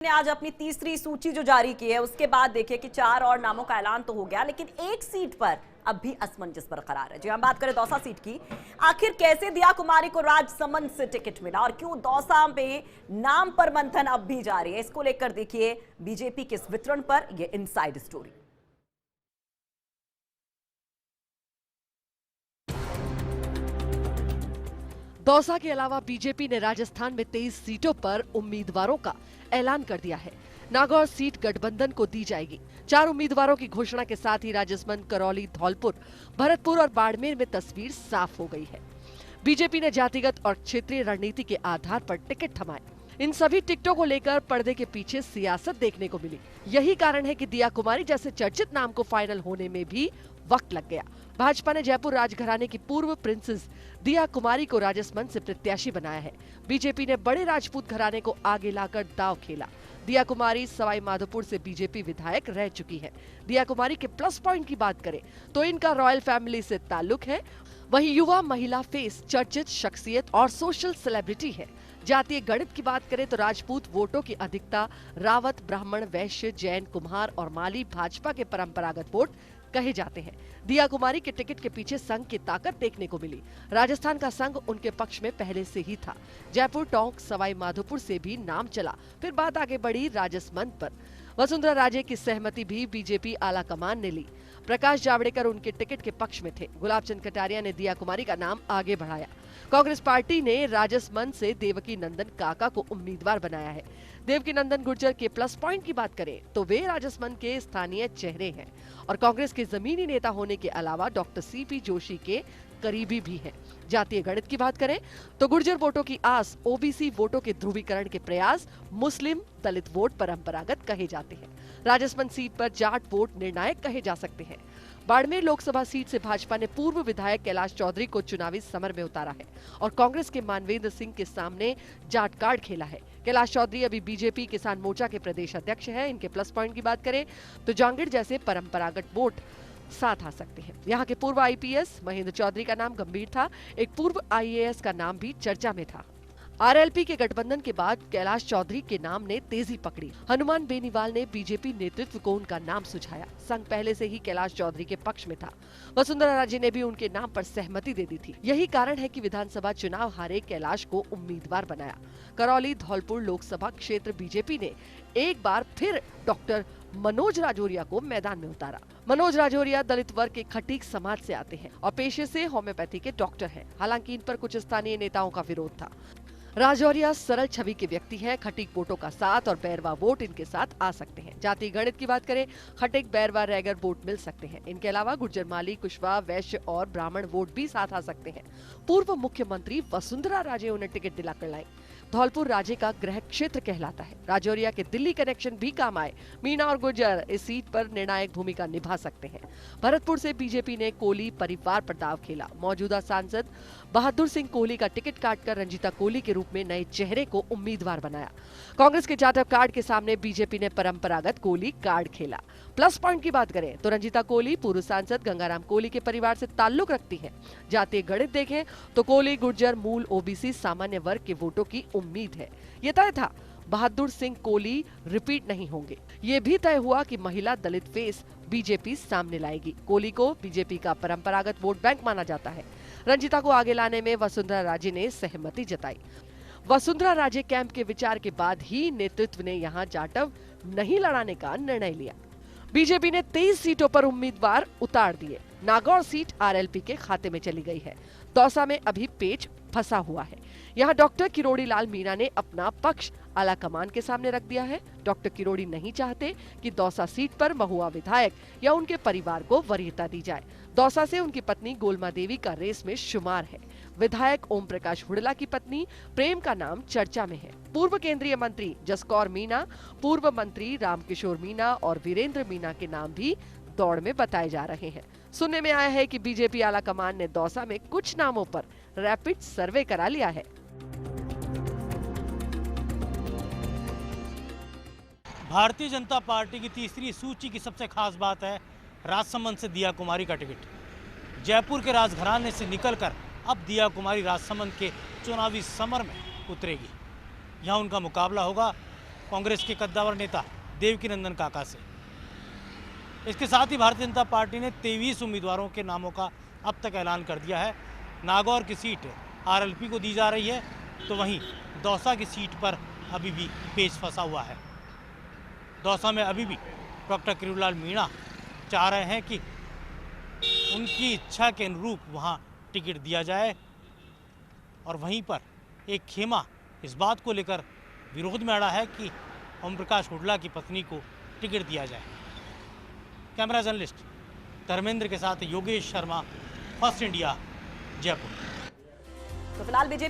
ने आज अपनी तीसरी सूची जो जारी की है उसके बाद देखिए कि 4 और नामों का ऐलान तो हो गया, लेकिन एक सीट पर अब भी असमंजस बरकरार है। जी हम बात करें दौसा सीट की, आखिर कैसे दिया कुमारी को राजसमंद से टिकट मिला और क्यों दौसा में नाम पर मंथन अब भी जारी है, इसको लेकर देखिए बीजेपी के इस वितरण पर यह इनसाइड स्टोरी। दौसा के अलावा बीजेपी ने राजस्थान में 23 सीटों पर उम्मीदवारों का ऐलान कर दिया है। नागौर सीट गठबंधन को दी जाएगी। 4 उम्मीदवारों की घोषणा के साथ ही राजसमंद, करौली, धौलपुर, भरतपुर और बाड़मेर में तस्वीर साफ हो गई है। बीजेपी ने जातिगत और क्षेत्रीय रणनीति के आधार पर टिकट थमाए। इन सभी टिकटों को लेकर पर्दे के पीछे सियासत देखने को मिली। यही कारण है कि दिया कुमारी जैसे चर्चित नाम को फाइनल होने में भी वक्त लग गया। भाजपा ने जयपुर राजघराने की पूर्व प्रिंसेस दिया कुमारी को राजसमंद से प्रत्याशी बनाया है। बीजेपी ने बड़े राजपूत घराने को आगे लाकर दांव खेला। दिया कुमारी सवाई माधोपुर से बीजेपी विधायक रह चुकी है। दिया कुमारी के प्लस पॉइंट की बात करें तो इनका रॉयल फैमिली से ताल्लुक है। वहीं युवा महिला फेस, चर्चित शख्सियत और सोशल सेलिब्रिटी है। जातीय गणित की बात करें तो राजपूत वोटों की अधिकता रावत, ब्राह्मण, वैश्य, जैन, कुम्हार और माली भाजपा के परंपरागत वोट कहे जाते हैं। दिया कुमारी के टिकट के पीछे संघ की ताकत देखने को मिली। राजस्थान का संघ उनके पक्ष में पहले से ही था। जयपुर, टोंक, सवाई माधोपुर से भी नाम चला, फिर बात आगे बढ़ी राजसमंद पर। वसुंधरा राजे की सहमति भी बीजेपी आला कमान ने ली। प्रकाश जावड़ेकर उनके टिकट के पक्ष में थे। गुलाबचंद कटारिया ने दिया कुमारी का नाम आगे बढ़ाया। कांग्रेस पार्टी ने राजसमंद से देवकी नंदन काका को उम्मीदवार बनाया है। देवकी नंदन गुर्जर के प्लस पॉइंट की बात करें तो वे राजसमंद के स्थानीय चेहरे हैं और कांग्रेस के जमीनी नेता होने के अलावा डॉक्टर सीपी जोशी के करीबी भी हैं। जातीय गणित की बात करें तो गुर्जर वोटों की आस, ओबीसी वोटों के ध्रुवीकरण के प्रयास, मुस्लिम दलित वोट परंपरागत कहे जाते हैं। राजसमंद सीट पर जाट वोट निर्णायक कहे जा सकते हैं। बाड़मेर लोकसभा सीट से भाजपा ने पूर्व विधायक कैलाश चौधरी को चुनावी समर में उतारा है और कांग्रेस के मानवेंद्र सिंह के सामने जाट कार्ड खेला है। कैलाश चौधरी अभी बीजेपी किसान मोर्चा के प्रदेश अध्यक्ष हैं। इनके प्लस पॉइंट की बात करें तो जांगीर जैसे परंपरागत वोट साथ आ सकते हैं। यहाँ के पूर्व आईपीएस महेंद्र चौधरी का नाम गंभीर था। एक पूर्व आईएएस का नाम भी चर्चा में था। आरएलपी के गठबंधन के बाद कैलाश चौधरी के नाम ने तेजी पकड़ी। हनुमान बेनीवाल ने बीजेपी नेतृत्व को उनका नाम सुझाया। संघ पहले से ही कैलाश चौधरी के पक्ष में था। वसुंधरा राजे ने भी उनके नाम पर सहमति दे दी थी। यही कारण है कि विधानसभा चुनाव हारे कैलाश को उम्मीदवार बनाया। करौली, धौलपुर लोकसभा क्षेत्र बीजेपी ने एक बार फिर डॉक्टर मनोज राजौरिया को मैदान में उतारा। मनोज राजौरिया दलित वर्ग के खटीक समाज से आते हैं और पेशे से होम्योपैथी के डॉक्टर हैं। हालांकि इन पर कुछ स्थानीय नेताओं का विरोध था। राजौरिया सरल छवि के व्यक्ति हैं। खटीक वोटों का साथ और बैरवा वोट इनके साथ आ सकते हैं। जातीय गणित की बात करें, खटीक, बैरवा, रैगर वोट मिल सकते हैं। इनके अलावा गुर्जर, माली, कुशवाहा, वैश्य और ब्राह्मण वोट भी साथ आ सकते हैं। पूर्व मुख्यमंत्री वसुंधरा राजे उन्हें टिकट दिलाकर लाई। धौलपुर राजे का गृह क्षेत्र कहलाता है। राजौरिया के दिल्ली कनेक्शन भी काम आए। मीणा और गुर्जर इस सीट पर निर्णायक भूमिका निभा सकते हैं। भरतपुर से बीजेपी ने कोहली परिवार पर दांव खेला। मौजूदा सांसद बहादुर सिंह कोहली का टिकट काटकर रंजीता कोहली के रूप में नए चेहरे को उम्मीदवार बनाया। कांग्रेस के जाटव कार्ड के सामने बीजेपी ने परंपरागत कोहली कार्ड खेला। प्लस पॉइंट की बात करें तो रंजीता कोहली पूर्व सांसद गंगाराम कोहली के परिवार से ताल्लुक रखती है। जातीय गणित देखें तो कोहली, गुर्जर, मूल ओबीसी सामान्य वर्ग के वोटों की उम्मीद है। ये तय था बहादुर सिंह कोहली रिपीट नहीं होंगे। ये भी तय हुआ कि महिला दलित फेस बीजेपी सामने लाएगी। कोहली को बीजेपी का परंपरागत वोट बैंक माना जाता है। रंजीता को आगे लाने में वसुंधरा राजे ने सहमति जताई। वसुंधरा राजे कैंप के विचार के बाद ही नेतृत्व ने यहाँ जाटव नहीं लड़ाने का निर्णय लिया। बीजेपी ने 23 सीटों पर उम्मीदवार उतार दिए। नागौर सीट आरएलपी के खाते में चली गई है। दौसा में अभी पेच फंसा हुआ है। यहाँ डॉक्टर किरोड़ी लाल मीणा ने अपना पक्ष आला कमान के सामने रख दिया है। डॉक्टर किरोड़ी नहीं चाहते कि दौसा सीट पर महुआ विधायक या उनके परिवार को वरीयता दी जाए। दौसा से उनकी पत्नी गोलमा देवी का रेस में शुमार है। विधायक ओम प्रकाश हुडला की पत्नी प्रेम का नाम चर्चा में है। पूर्व केंद्रीय मंत्री जसकौर मीणा, पूर्व मंत्री रामकिशोर मीणा और वीरेंद्र मीणा के नाम भी दौड़ में बताए जा रहे हैं। सुनने में आया है कि बीजेपी आला कमान ने दौसा में कुछ नामों पर रैपिड सर्वे करा लिया है। भारतीय जनता पार्टी की तीसरी सूची की सबसे खास बात है राजसमंद से दिया कुमारी का टिकट। जयपुर के राजघराने से निकलकर अब दिया कुमारी राजसमंद के चुनावी समर में उतरेगी। यहाँ उनका मुकाबला होगा कांग्रेस के कद्दावर नेता देवकीनंदन काका से। इसके साथ ही भारतीय जनता पार्टी ने 23 उम्मीदवारों के नामों का अब तक ऐलान कर दिया है। नागौर की सीट आरएलपी को दी जा रही है, तो वहीं दौसा की सीट पर अभी भी पेच फंसा हुआ है। दौसा में अभी भी डॉक्टर किरोड़ीलाल मीणा चाह रहे हैं कि उनकी इच्छा के अनुरूप वहां टिकट दिया जाए, और वहीं पर एक खेमा इस बात को लेकर विरोध में अड़ा है कि ओम प्रकाश हुड्डा की पत्नी को टिकट दिया जाए। कैमरा जर्नलिस्ट धर्मेंद्र के साथ योगेश शर्मा, फर्स्ट इंडिया, जयपुर। तो फिलहाल बीजेपी